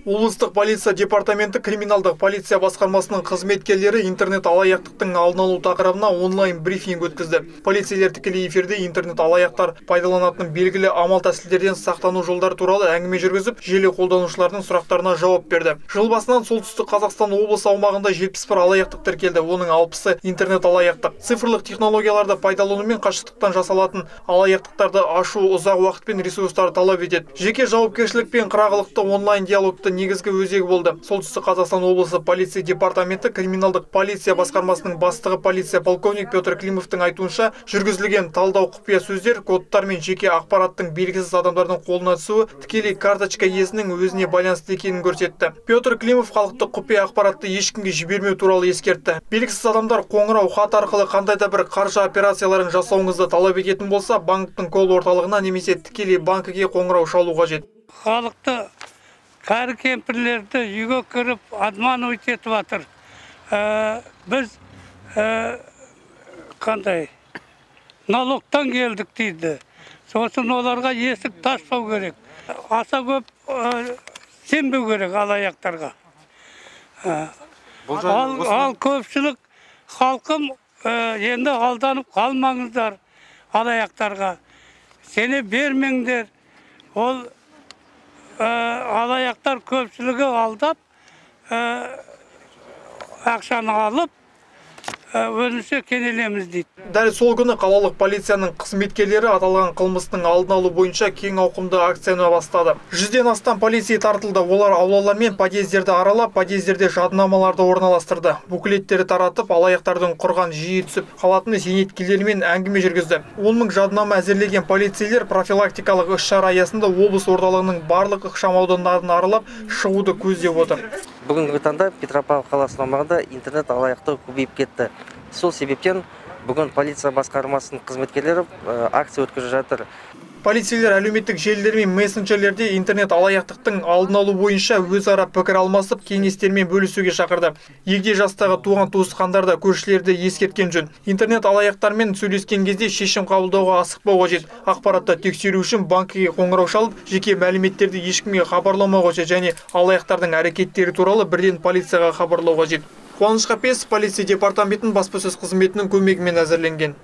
Облыстық полиция департаменті криминалдық полиция басқармасының қызметкерлері интернет алаяқтықтың алдын алу тақырыбына онлайн брифинг өткізді. Полицейлер тікелей эфирде интернет алаяқтар пайдаланатын белгілі амал-тәсілдерден сақтану жолдары туралы әңгіме жүргізіп, желі қолданушылардың сұрақтарына жауап берді. Жыл басынан солтүстік Қазақстан облысы аумағында 71 алаяқтық тіркелді. Оның 60-ы интернет алаяқтық. Цифрлық технологияларды пайдаланумен қашықтықтан жасалатын алаяқтықтарды ашу ұзақ уақыт пен ресурстар талап етеді. Жеке жауапкершілік пен қырағылықты онлайн диалогты негізгі өзегі болды. Солтүстік Қазақстан облысы полиция департаменті криминалдық полиция басқармасының бастығы полиция полковник Петр Климовтың айтуынша, жүргізілген талдау құпия сөздер, кодтар мен жеке ақпараттың белгісіз адамдардың қолына түсуі тікелей карточка иесінің өзіне байланысты екенін көрсетті. Петр Климов халықты құпия ақпаратты ешкімге жібермеу туралы ескертті. Белгісіз адамдар қоңырау, хат арқылы қандай да бір қаржы операцияларын жасауыңызды талап ететін болса, банктың колл орталығына немесе тікелей банкіге қоңырау шалу қажет. Халықты кәрі кемпірлерді үйге кіріп обманывать етіп жатыр. Біз қандай налогтан келдік дейді. Сосын оларға есік ташпау керек. Аса көп сенбеу керек алаяқтарға. Ал көпшілік халқым енді алданып қалмаңыздар алаяқтарға. Сене бермеңдер. Ол алаяқтар көпшілігі алдап, ақшаны алып, өзінше кенелеміз дейді. Дәл сол күні қалалық полицияның қызметкерлері аталған қылмыстың алдын алу бойынша кең ауқымды акцияны бастады. 100-ден астам полицей тартылды. Олар аулалар мен подъездерді аралап, подъездерде жадынамаларды орналастырды. Буклеттерді таратып, алаяқтардың құрған жиі түсіп қалатын зейнеткерлермен әңгіме жүргізді. 10 мың жадынама әзірлеген полицейлер профилактикалық іс-шара аясында облыс орталығының барлық ықшам аудандарын аралап шығуды көздеп отыр. Бүгінгі таңда Петропавл қаласының аумағында интернет алаяқтығы көбейіп кетті. Сол себептен бүгін полиция басқармасының қызметкерлері акция өткізіп жатыр. Полицейлер әлеуметтік желілер мен мессенджерлерде интернет алаяқтықтың алдын алу бойынша өзара пікір алмасып, кеңестермен бөлісуге шақырды. Егде жастағы туған-туысқандар да көршілерді ескерткен жөн. Интернет алаяқтармен сөйлескен кезде шешім қабылдауға асықпау қажет. Ақпаратты тексеру үшін банкіге қоңырау шалып, жеке мәліметтерді ешкімге хабарламау қажет және алаяқтардың әрекеттері туралы бірден полицияға хабарлау қажет. Қуаныш Қапесов полиция департаментінің баспасөз қызметінің көмегімен әзірленген.